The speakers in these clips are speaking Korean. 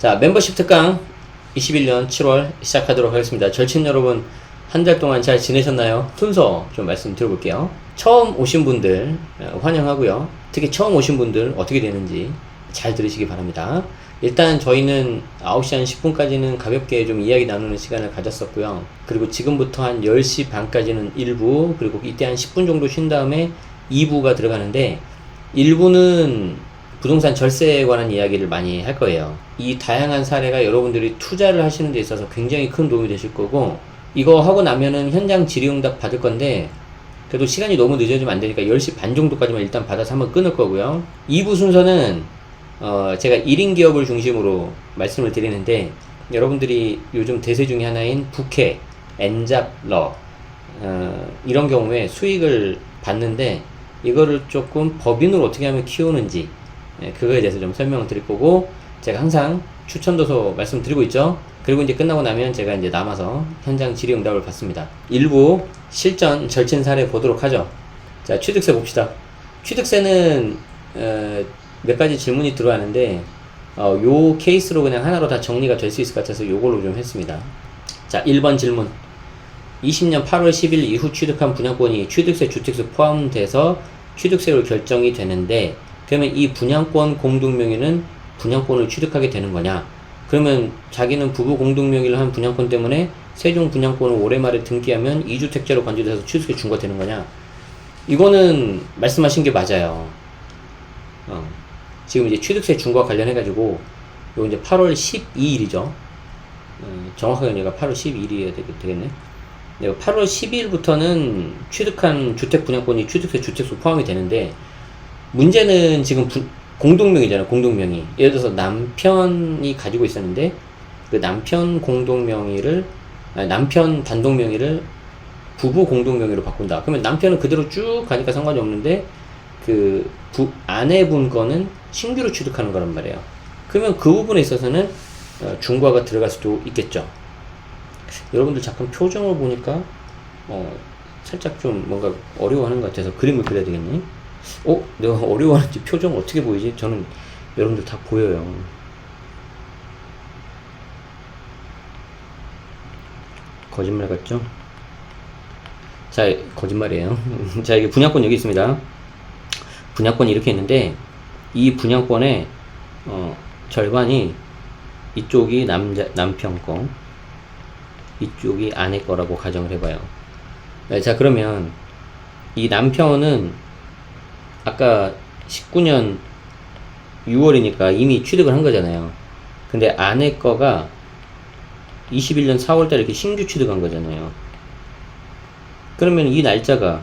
자, 멤버십 특강 21년 7월 시작하도록 하겠습니다. 절친 여러분, 한 달 동안 잘 지내셨나요? 순서 좀 말씀 드려볼게요. 처음 오신 분들 환영하고요. 특히 처음 오신 분들 어떻게 되는지 잘 들으시기 바랍니다. 일단 저희는 9시 한 10분까지는 가볍게 좀 이야기 나누는 시간을 가졌었고요. 그리고 지금부터 한 10시 반까지는 1부, 그리고 이때 한 10분 정도 쉰 다음에 2부가 들어가는데, 1부는 부동산 절세에 관한 이야기를 많이 할 거예요. 이 다양한 사례가 여러분들이 투자를 하시는 데 있어서 굉장히 큰 도움이 되실 거고, 이거 하고 나면은 현장 질의응답 받을 건데, 그래도 시간이 너무 늦어지면 안 되니까 10시 반 정도까지만 일단 받아서 한번 끊을 거고요. 2부 순서는 제가 1인 기업을 중심으로 말씀을 드리는데, 여러분들이 요즘 대세 중에 하나인 부캐, 엔잡러 이런 경우에 수익을 받는데, 이거를 조금 법인으로 어떻게 하면 키우는지, 그거에 대해서 좀 설명을 드릴 거고, 제가 항상 추천도서 말씀드리고 있죠. 그리고 이제 끝나고 나면 제가 이제 남아서 현장 질의응답을 받습니다. 일부 실전 절친 사례 보도록 하죠. 자, 취득세 봅시다. 취득세는 몇 가지 질문이 들어왔는데, 요 케이스로 그냥 하나로 다 정리가 될 수 있을 것 같아서 요걸로 좀 했습니다. 자, 1번 질문. 20년 8월 10일 이후 취득한 분양권이 취득세, 주택수 포함돼서 취득세로 결정이 되는데, 그러면 이 분양권 공동명의는 분양권을 취득하게 되는 거냐? 그러면 자기는 부부 공동명의를 한 분양권 때문에 세종 분양권을 올해 말에 등기하면 2주택자로 간주돼서 취득세 중과 되는 거냐? 이거는 말씀하신 게 맞아요. 지금 이제 취득세 중과 관련해가지고, 요 이제 8월 12일이죠. 정확하게 얘가 8월 12일이어야 되겠네. 8월 12일부터는 취득한 주택 분양권이 취득세, 주택수 포함이 되는데, 문제는 지금 공동명의잖아요. 공동명의. 예를 들어서 남편이 가지고 있었는데, 그 남편 공동명의를, 남편 단독명의를 부부 공동명의로 바꾼다. 그러면 남편은 그대로 쭉 가니까 상관이 없는데, 그 아내분 거는 신규로 취득하는 거란 말이에요. 그러면 그 부분에 있어서는 중과가 들어갈 수도 있겠죠. 여러분들 잠깐 표정을 보니까 살짝 좀 뭔가 어려워하는 것 같아서 그림을 그려야 되겠니? 내가 어려워하는지 표정 어떻게 보이지? 저는 여러분들 다 보여요. 거짓말 같죠? 자, 거짓말이에요. 자, 이게 분양권 여기 있습니다. 분양권이 이렇게 있는데, 이 분양권의 절반이 이쪽이 남편 거, 이쪽이 아내 거라고 가정을 해봐요. 자, 그러면 이 남편은 아까 19년 6월이니까 이미 취득을 한 거잖아요. 근데 아내 거가 21년 4월달에 이렇게 신규 취득한 거잖아요. 그러면 이 날짜가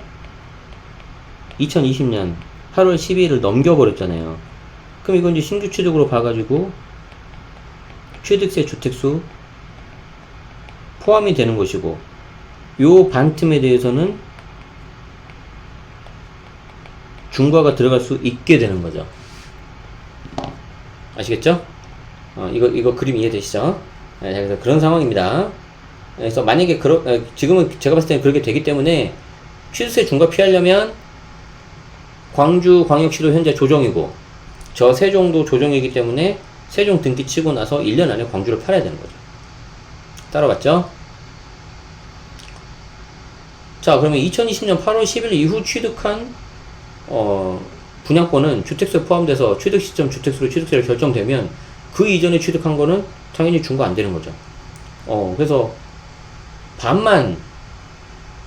2020년 8월 12일을 넘겨버렸잖아요. 그럼 이건 이제 신규 취득으로 봐가지고 취득세, 주택수 포함이 되는 것이고, 요 반틈에 대해서는 중과가 들어갈 수 있게 되는 거죠. 아시겠죠? 이거 그림 이해되시죠? 네, 그래서 그런 상황입니다. 그래서 만약에 지금은 제가 봤을 때는 그렇게 되기 때문에 취득세 중과 피하려면 광주광역시도 현재 조정이고, 저 세종도 조정이기 때문에 세종 등기 치고 나서 1년 안에 광주를 팔아야 되는 거죠. 따라갔죠? 자, 그러면 2020년 8월 10일 이후 취득한 분양권은 주택수에 포함돼서 취득 시점 주택수로 취득세를 결정되면, 그 이전에 취득한 거는 당연히 중과 안 되는 거죠. 그래서 반만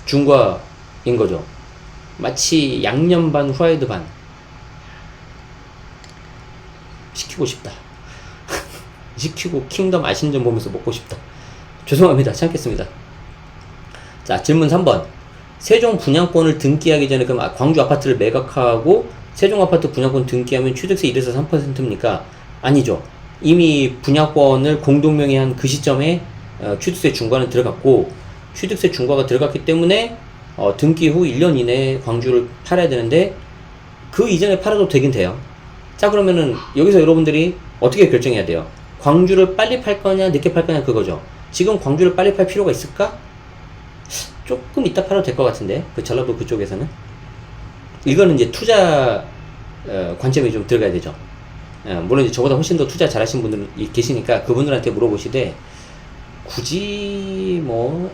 중과인 거죠. 마치 양념 반 후라이드 반. 시키고 싶다. 시키고 킹덤 아신전 보면서 먹고 싶다. 죄송합니다. 참겠습니다. 자, 질문 3번. 세종 분양권을 등기하기 전에 그럼 광주 아파트를 매각하고 세종 아파트 분양권 등기하면 취득세 1에서 3%입니까? 아니죠. 이미 분양권을 공동명의한 그 시점에 취득세 중과는 들어갔고, 취득세 중과가 들어갔기 때문에 등기 후 1년 이내에 광주를 팔아야 되는데, 그 이전에 팔아도 되긴 돼요. 자, 그러면은 여기서 여러분들이 어떻게 결정해야 돼요? 광주를 빨리 팔 거냐 늦게 팔 거냐 그거죠. 지금 광주를 빨리 팔 필요가 있을까? 조금 이따 팔아도 될 것 같은데, 그 전라도 그쪽에서는. 이거는 이제 투자 관점이 좀 들어가야 되죠. 물론 이제 저보다 훨씬 더 투자 잘하신 분들이 계시니까 그분들한테 물어보시되 굳이 뭐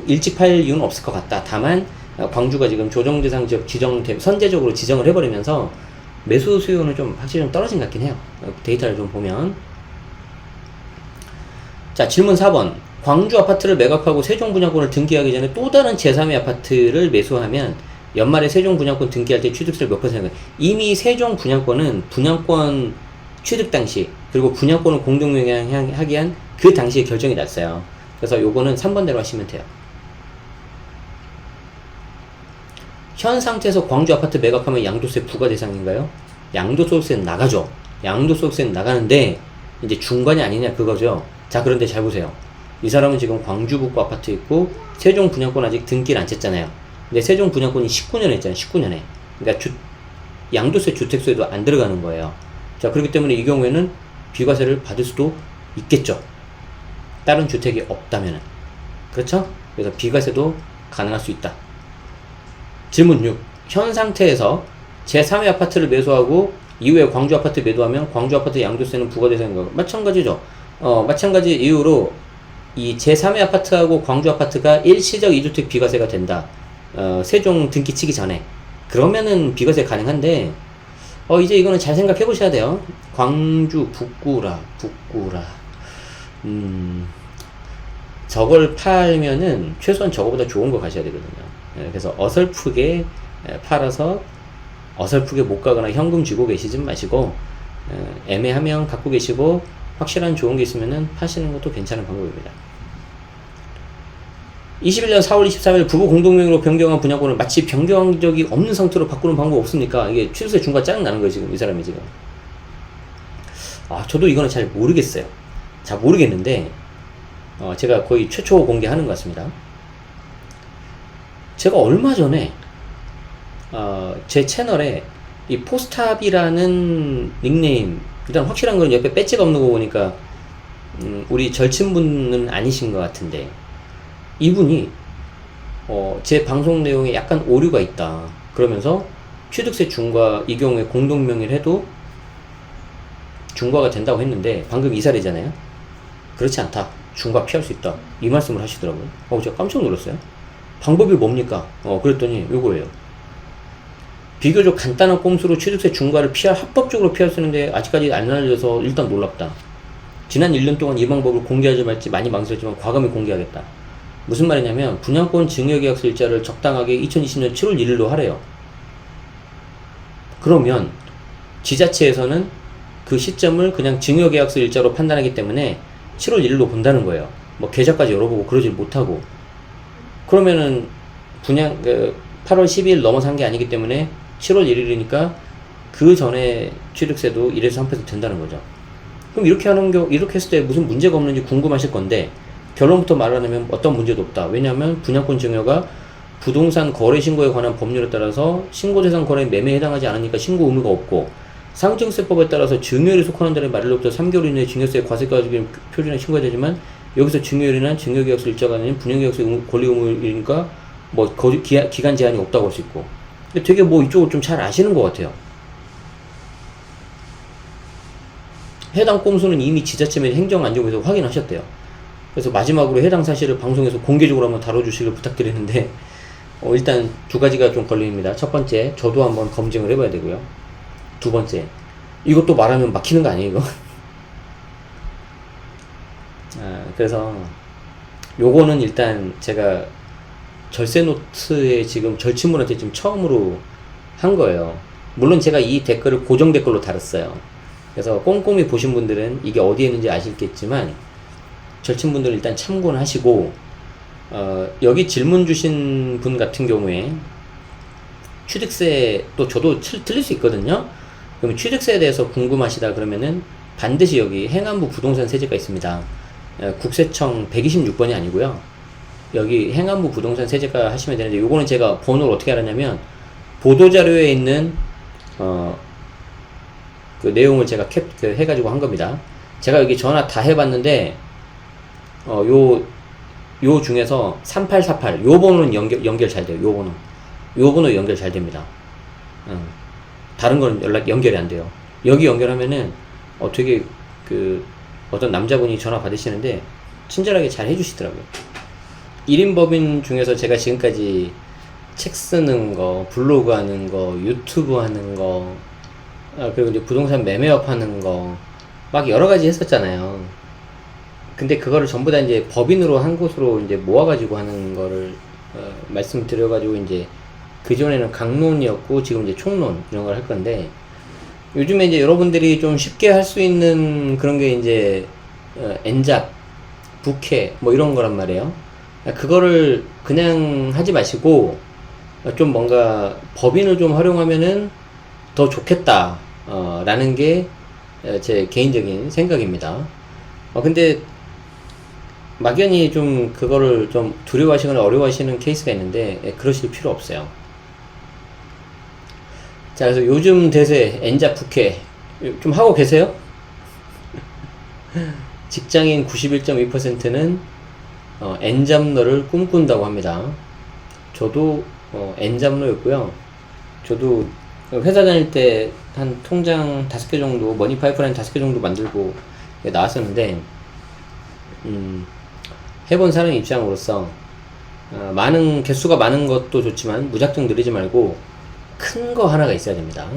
일찍 팔 이유는 없을 것 같다. 다만 광주가 지금 조정대상 지역 선제적으로 지정을 해버리면서 매수 수요는 좀 확실히 좀 떨어진 것 같긴 해요. 데이터를 좀 보면. 자, 질문 4번. 광주 아파트를 매각하고 세종 분양권을 등기하기 전에 또 다른 제3의 아파트를 매수하면 연말에 세종 분양권 등기할 때 취득세를 몇 퍼센트? 이미 세종 분양권은 분양권 취득 당시 그리고 분양권을 공동명의하기 한 그 당시에 결정이 났어요. 그래서 요거는 3번대로 하시면 돼요. 현 상태에서 광주 아파트 매각하면 양도세 부과 대상인가요? 양도소득세는 나가죠. 양도소득세는 나가는데 이제 중간이 아니냐 그거죠. 자, 그런데 잘 보세요. 이 사람은 지금 광주 북구 아파트 있고 세종 분양권 아직 등기를 안 쳤잖아요. 근데 세종 분양권이 19년에 했잖아요. 19년에. 그러니까 양도세 주택수에도 안 들어가는 거예요. 자, 그렇기 때문에 이 경우에는 비과세를 받을 수도 있겠죠. 다른 주택이 없다면은. 그렇죠? 그래서 비과세도 가능할 수 있다. 질문 6. 현 상태에서 제3의 아파트를 매수하고 이후에 광주 아파트 매도하면 광주 아파트 양도세는 부과대상인가요? 마찬가지죠. 마찬가지 이유로 이 제3의 아파트하고 광주 아파트가 일시적 2주택 비과세가 된다. 세종 등기 치기 전에. 그러면은 비과세 가능한데, 이제 이거는 잘 생각해 보셔야 돼요. 광주 북구라. 저걸 팔면은 최소한 저거보다 좋은 거 가셔야 되거든요. 그래서 어설프게 팔아서 어설프게 못 가거나 현금 쥐고 계시지 마시고, 애매하면 갖고 계시고 확실한 좋은 게 있으면은 파시는 것도 괜찮은 방법입니다. 21년 4월 23일 부부 공동명의로 변경한 분양권을 마치 변경한 적이 없는 상태로 바꾸는 방법 없습니까? 이게 취득세 중과 짜증 나는 거예요, 지금 이 사람이 지금. 저도 이거는 잘 모르겠어요. 잘 모르겠는데 제가 거의 최초 공개하는 것 같습니다. 제가 얼마 전에 제 채널에 이 포스탑이라는 닉네임, 일단 확실한 건 옆에 배지가 없는 거 보니까 우리 절친분은 아니신 것 같은데, 이분이 제 방송 내용에 약간 오류가 있다 그러면서 취득세 중과 이 경우에 공동명의를 해도 중과가 된다고 했는데, 방금 이 사례잖아요. 그렇지 않다, 중과 피할 수 있다, 이 말씀을 하시더라고요. 제가 깜짝 놀랐어요. 방법이 뭡니까? 그랬더니 요거예요. 비교적 간단한 꼼수로 취득세 중과를 합법적으로 피할 수 있는데 아직까지 안 알려져서 일단 놀랍다. 지난 1년 동안 이 방법을 공개하지 말지 많이 망설였지만 과감히 공개하겠다. 무슨 말이냐면 분양권 증여계약서 일자를 적당하게 2020년 7월 1일로 하래요. 그러면 지자체에서는 그 시점을 그냥 증여계약서 일자로 판단하기 때문에 7월 1일로 본다는 거예요. 뭐 계좌까지 열어보고 그러질 못하고. 그러면은 8월 12일 넘어선 게 아니기 때문에 7월 1일이니까 그 전에 취득세도 1에서 3% 된다는 거죠. 그럼 이렇게 했을 때 무슨 문제가 없는지 궁금하실 건데, 결론부터 말하자면 어떤 문제도 없다. 왜냐하면 분양권 증여가 부동산 거래 신고에 관한 법률에 따라서 신고 대상 거래 매매에 해당하지 않으니까 신고 의무가 없고, 상증세법에 따라서 증여일에 속하는 달의 말일로부터 3개월 이내에 증여세 과세가지고 표준에 신고해야 되지만, 여기서 증여일이나 증여계약서 일자가 아닌 분양계약서 권리 의무일이니까 뭐 기간 제한이 없다고 할 수 있고. 근데 되게 뭐 이쪽을 좀 잘 아시는 것 같아요. 해당 꼼수는 이미 지자체 및 행정안전부에서 확인하셨대요. 그래서 마지막으로 해당 사실을 방송에서 공개적으로 한번 다뤄주시길 부탁드리는데, 일단 두 가지가 좀 걸립니다. 첫 번째, 저도 한번 검증을 해봐야 되고요. 두 번째, 이것도 말하면 막히는 거 아니에요, 이거? 그래서 요거는 일단 제가 절세 노트에 지금 절친분한테 지금 처음으로 한 거예요. 물론 제가 이 댓글을 고정 댓글로 달았어요. 그래서 꼼꼼히 보신 분들은 이게 어디에 있는지 아시겠지만, 절친분들은 일단 참고는 하시고, 여기 질문 주신 분 같은 경우에 취득세, 또 저도 틀릴 수 있거든요. 그럼 취득세에 대해서 궁금하시다 그러면은 반드시 여기 행안부 부동산 세제가 있습니다. 국세청 126번이 아니고요. 여기 행안부 부동산 세제가 하시면 되는데, 요거는 제가 번호를 어떻게 알았냐면 보도자료에 있는 그 내용을 제가 해가지고 한 겁니다. 제가 여기 전화 다 해봤는데 요 중에서 3848 요 번호는 연결 잘 돼요. 요 번호 연결 잘 됩니다. 다른 거는 연결이 안 돼요. 여기 연결하면은 되게 그 어떤 남자분이 전화 받으시는데 친절하게 잘 해주시더라고요. 1인 법인 중에서 제가 지금까지 책 쓰는 거, 블로그 하는 거, 유튜브 하는 거, 그리고 이제 부동산 매매업 하는 거, 막 여러 가지 했었잖아요. 근데 그거를 전부 다 이제 법인으로 한 곳으로 이제 모아가지고 하는 거를 말씀드려가지고 이제 그전에는 강론이었고 지금 이제 총론 이런 걸 할 건데, 요즘에 이제 여러분들이 좀 쉽게 할 수 있는 그런 게 이제 엔잡, 부캐 뭐 이런 거란 말이에요. 그거를 그냥 하지 마시고 좀 뭔가 법인을 좀 활용하면은 더 좋겠다 라는 게 제 개인적인 생각입니다. 근데 막연히 좀 그거를 좀 두려워하시거나 어려워하시는 케이스가 있는데 그러실 필요 없어요. 자, 그래서 요즘 대세 엔잡 부캐 좀 하고 계세요? 직장인 91.2%는 엔잡러를 꿈꾼다고 합니다. 저도 엔잡러였고요. 저도 회사 다닐 때 한 통장 5개 정도, 머니 파이프라인 5개 정도 만들고 나왔었는데, 해본 사람 입장으로서 많은 개수가 많은 것도 좋지만 무작정 늘리지 말고 큰 거 하나가 있어야 됩니다.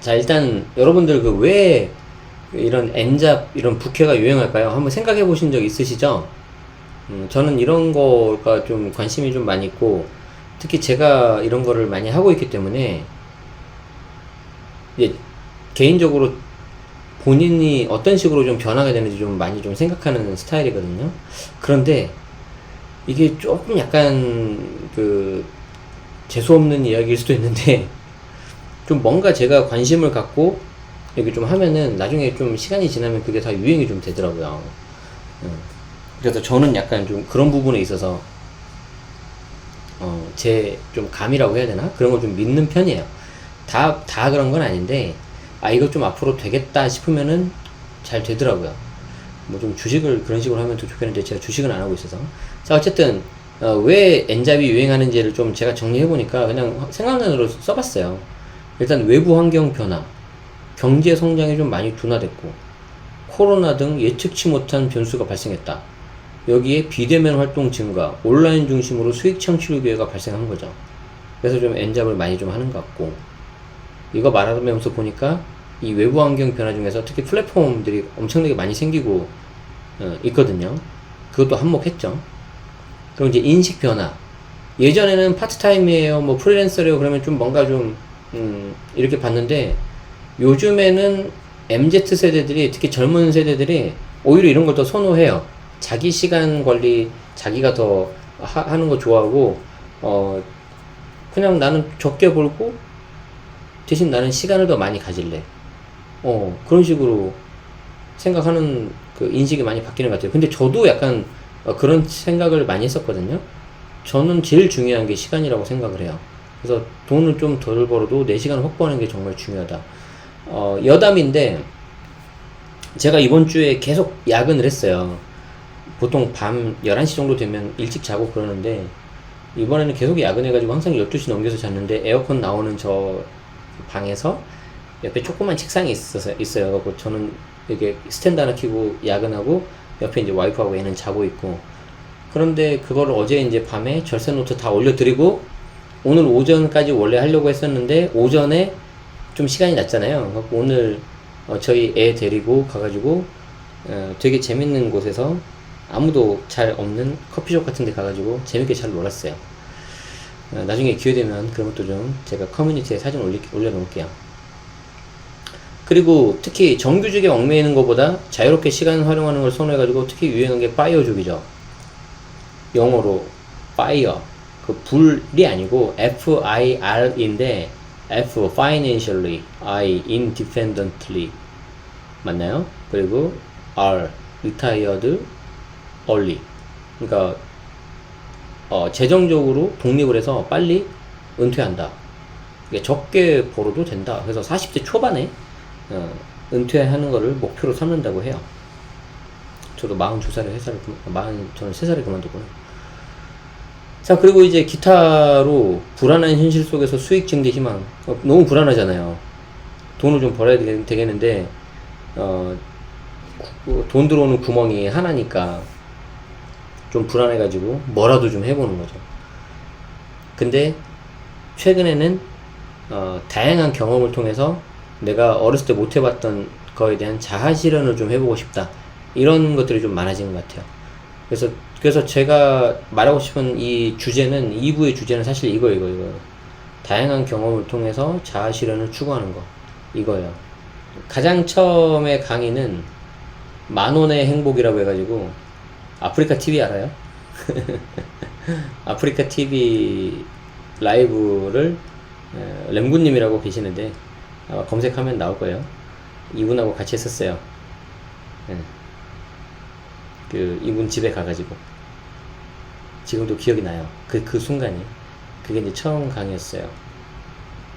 자, 일단 여러분들 그 왜 이런 엔잡 이런 부캐가 유행할까요? 한번 생각해 보신 적 있으시죠? 저는 이런 거가 좀 관심이 좀 많이 있고, 특히 제가 이런 거를 많이 하고 있기 때문에 이제 개인적으로 본인이 어떤 식으로 좀 변화가 되는지 좀 많이 좀 생각하는 스타일이거든요. 그런데 이게 조금 약간 그 재수없는 이야기일 수도 있는데 좀 뭔가 제가 관심을 갖고 이렇게 좀 하면은 나중에 좀 시간이 지나면 그게 다 유행이 좀 되더라고요. 그래서 저는 약간 좀 그런 부분에 있어서 제 좀 감이라고 해야 되나? 그런 걸 좀 믿는 편이에요. 다 그런 건 아닌데, 이거 좀 앞으로 되겠다 싶으면은 잘 되더라고요. 뭐 좀 주식을 그런 식으로 하면 더 좋겠는데, 제가 주식은 안 하고 있어서. 자, 어쨌든, 왜 엔잡이 유행하는지를 좀 제가 정리해보니까 그냥 생각나는 대로 써봤어요. 일단 외부 환경 변화, 경제 성장이 좀 많이 둔화됐고, 코로나 등 예측치 못한 변수가 발생했다. 여기에 비대면 활동 증가, 온라인 중심으로 수익 창출 기회가 발생한 거죠. 그래서 좀 엔잡을 많이 좀 하는 것 같고, 이거 말하면서 보니까 이 외부 환경 변화 중에서 특히 플랫폼들이 엄청나게 많이 생기고 있거든요. 그것도 한몫했죠. 그럼 이제 인식 변화. 예전에는 파트타임이에요, 뭐 프리랜서래요, 그러면 좀 뭔가 좀 이렇게 봤는데, 요즘에는 MZ 세대들이, 특히 젊은 세대들이 오히려 이런 걸 더 선호해요. 자기 시간 관리, 자기가 더 하는 거 좋아하고, 그냥 나는 적게 벌고 대신 나는 시간을 더 많이 가질래. 그런 식으로 생각하는 그 인식이 많이 바뀌는 것 같아요. 근데 저도 약간 그런 생각을 많이 했었거든요. 저는 제일 중요한 게 시간이라고 생각을 해요. 그래서 돈을 좀 덜 벌어도 내 시간을 확보하는 게 정말 중요하다. 여담인데, 제가 이번 주에 계속 야근을 했어요. 보통 밤 11시 정도 되면 일찍 자고 그러는데, 이번에는 계속 야근해가지고 항상 12시 넘겨서 잤는데, 에어컨 나오는 저 방에서 옆에 조그만 책상이 있어요. 그래서 저는 이렇게 스탠드 하나 켜고 야근하고, 옆에 이제 와이프하고 애는 자고 있고, 그런데 그거를 어제 이제 밤에 절세 노트 다 올려드리고, 오늘 오전까지 원래 하려고 했었는데, 오전에 좀 시간이 났잖아요. 그래서 오늘 저희 애 데리고 가가지고 되게 재밌는 곳에서 아무도 잘 없는 커피숍 같은 데 가가지고 재밌게 잘 놀았어요. 나중에 기회 되면 그런 것도 좀 제가 커뮤니티에 사진 올려놓을게요. 그리고 특히 정규직에 얽매이는 것보다 자유롭게 시간 활용하는 걸 선호해가지고 특히 유행한 게 파이어족이죠. 영어로 파이어, 그 불이 아니고 FIR인데, F financially, I independently 맞나요? 그리고 R retired early. 그러니까 재정적으로 독립을 해서 빨리 은퇴한다. 적게 벌어도 된다. 그래서 40대 초반에 은퇴하는 거를 목표로 삼는다고 해요. 저도 42살에 저는 3살에 그만두고요. 자, 그리고 이제 기타로 불안한 현실 속에서 수익 증대 희망. 너무 불안하잖아요. 돈을 좀 벌어야 되겠는데, 돈 들어오는 구멍이 하나니까 좀 불안해가지고 뭐라도 좀 해보는 거죠. 근데 최근에는 다양한 경험을 통해서 내가 어렸을 때 못 해봤던 거에 대한 자아 실현을 좀 해보고 싶다, 이런 것들이 좀 많아지는 것 같아요. 그래서 제가 말하고 싶은 이 주제는, 2부의 주제는 사실 이거. 다양한 경험을 통해서 자아 실현을 추구하는 거, 이거예요. 가장 처음에 강의는 10,000원의 행복이라고 해가지고, 아프리카 TV 알아요? 아프리카 TV 라이브를 램군님이라고 계시는데 아마 검색하면 나올 거예요. 이분하고 같이 했었어요. 이분 집에 가가지고 지금도 기억이 나요. 그 순간이. 그게 이제 처음 강의였어요.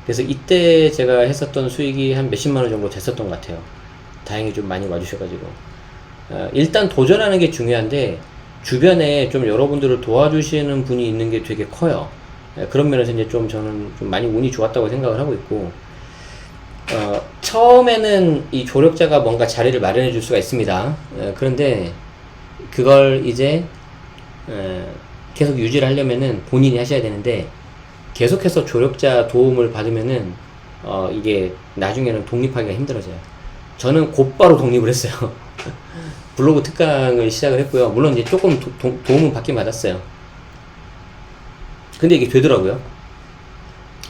그래서 이때 제가 했었던 수익이 한 몇십만원 정도 됐었던 것 같아요. 다행히 좀 많이 와주셔가지고. 일단 도전하는 게 중요한데, 주변에 좀 여러분들을 도와주시는 분이 있는 게 되게 커요. 그런 면에서 이제 저는 좀 많이 운이 좋았다고 생각을 하고 있고, 처음에는 이 조력자가 뭔가 자리를 마련해 줄 수가 있습니다. 그런데 그걸 이제 계속 유지를 하려면은 본인이 하셔야 되는데, 계속해서 조력자 도움을 받으면은 이게 나중에는 독립하기가 힘들어져요. 저는 곧바로 독립을 했어요. 블로그 특강을 시작을 했고요. 물론 이제 조금 도움은 받긴 받았어요. 근데 이게 되더라고요.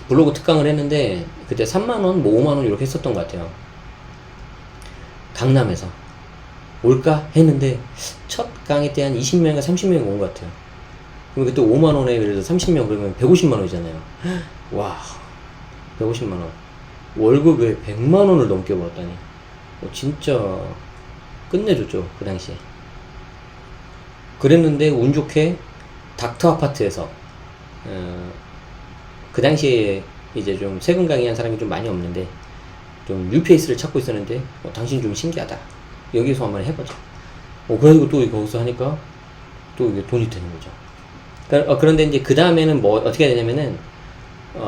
블로그 특강을 했는데 그때 3만원, 뭐 5만원 이렇게 했었던 것 같아요. 강남에서 올까 했는데 첫 강의 때 한 20명인가 30명이 온 것 같아요. 그럼 그때 5만원에 그래도 30명 그러면 150만원이잖아요. 와, 150만원. 월급에 100만원을 넘게 벌었다니. 진짜 끝내줬죠, 그 당시에. 그랬는데 운 좋게 닥터 아파트에서 그 당시에 이제 좀 세금 강의한 사람이 좀 많이 없는데 좀 뉴페이스를 찾고 있었는데, 당신 좀 신기하다, 여기서 한번 해보자. 그래가지고 또 거기서 하니까 또 이게 돈이 되는 거죠. 그런데 이제 그 다음에는 뭐 어떻게 되냐면은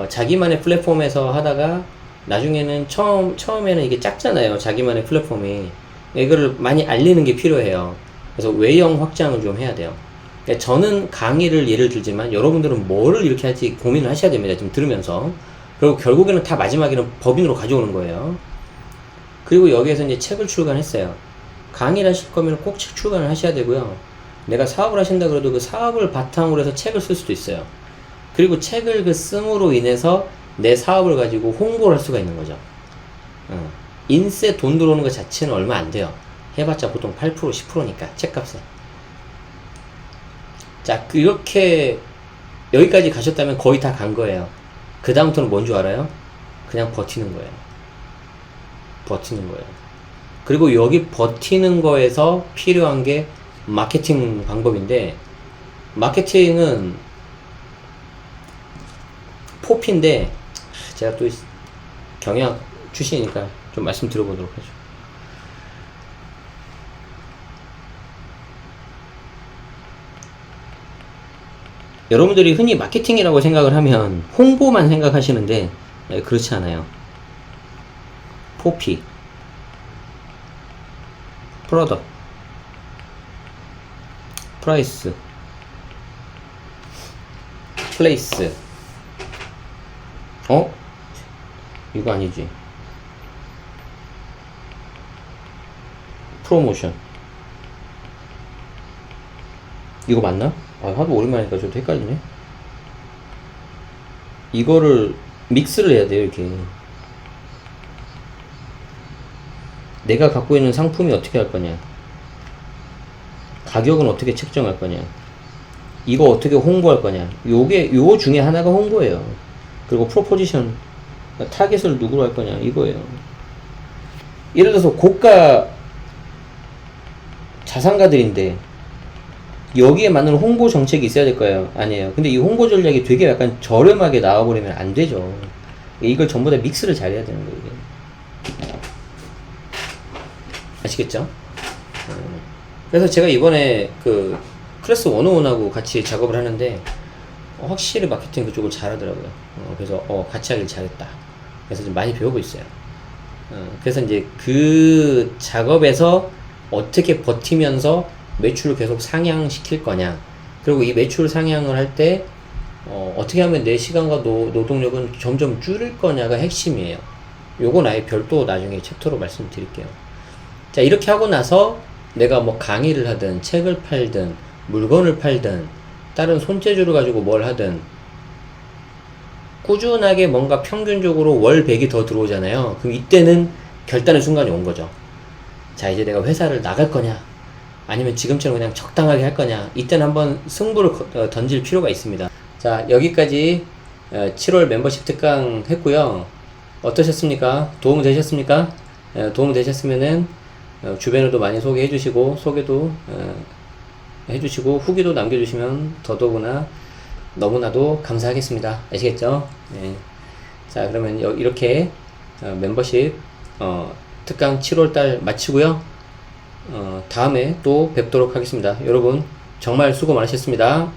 자기만의 플랫폼에서 하다가 나중에는 처음에는 이게 작잖아요, 자기만의 플랫폼이. 이거를 많이 알리는 게 필요해요. 그래서 외형 확장을 좀 해야 돼요. 그러니까 저는 강의를 예를 들지만 여러분들은 뭐를 이렇게 할지 고민을 하셔야 됩니다, 지금 들으면서. 그리고 결국에는 다 마지막에는 법인으로 가져오는 거예요. 그리고 여기에서 이제 책을 출간했어요. 강의를 하실 거면 꼭 책 출간을 하셔야 되고요. 내가 사업을 하신다 그래도 그 사업을 바탕으로 해서 책을 쓸 수도 있어요. 그리고 책을 씀으로 인해서 내 사업을 가지고 홍보를 할 수가 있는 거죠. 인세 돈 들어오는 것 자체는 얼마 안 돼요. 해봤자 보통 8%, 10%니까 책값에. 자, 이렇게 여기까지 가셨다면 거의 다 간 거예요. 그 다음부터는 뭔 줄 알아요? 그냥 버티는 거예요. 버티는 거예요. 그리고 여기 버티는 거에서 필요한 게 마케팅 방법인데, 마케팅은 포피인데 제가 또 경영 출신이니까 좀 말씀 드려보도록 하죠. 여러분들이 흔히 마케팅이라고 생각을 하면 홍보만 생각하시는데 그렇지 않아요. 포피, 프로덕트, 프라이스, 플레이스. 이거 아니지. 프로모션. 이거 맞나? 하도 오랜만에 하니까 좀 헷갈리네. 이거를 믹스를 해야 돼요, 이렇게. 내가 갖고 있는 상품이 어떻게 할 거냐, 가격은 어떻게 책정할 거냐, 이거 어떻게 홍보할 거냐. 요 중에 하나가 홍보예요. 그리고 프로포지션, 타겟을 누구로 할 거냐, 이거예요. 예를 들어서 고가 자산가들인데 여기에 맞는 홍보 정책이 있어야 될 거예요? 아니에요. 근데 이 홍보 전략이 되게 약간 저렴하게 나와버리면 안 되죠. 이걸 전부 다 믹스를 잘 해야 되는 거예요, 이게. 아시겠죠? 그래서 제가 이번에 그 클래스 101하고 같이 작업을 하는데 확실히 마케팅 그쪽을 잘하더라고요. 그래서 같이 하길 잘했다. 그래서 좀 많이 배우고 있어요. 그래서 이제 그 작업에서 어떻게 버티면서 매출을 계속 상향시킬 거냐. 그리고 이 매출 상향을 할 때, 어떻게 하면 내 시간과 노동력은 점점 줄일 거냐가 핵심이에요. 요건 아예 별도 나중에 챕터로 말씀드릴게요. 자, 이렇게 하고 나서 내가 뭐 강의를 하든, 책을 팔든, 물건을 팔든, 다른 손재주를 가지고 뭘 하든, 꾸준하게 뭔가 평균적으로 월 100이 더 들어오잖아요. 그럼 이때는 결단의 순간이 온 거죠. 자, 이제 내가 회사를 나갈 거냐, 아니면 지금처럼 그냥 적당하게 할 거냐. 이때는 한번 승부를 던질 필요가 있습니다. 자, 여기까지 7월 멤버십 특강 했고요. 어떠셨습니까? 도움 되셨습니까? 도움 되셨으면은 주변에도 많이 소개해 주시고, 소개도 해주시고, 후기도 남겨주시면 더더구나 너무나도 감사하겠습니다. 아시겠죠? 네. 자, 그러면 이렇게 멤버십 특강 7월달 마치고요. 다음에 또 뵙도록 하겠습니다. 여러분 정말 수고 많으셨습니다.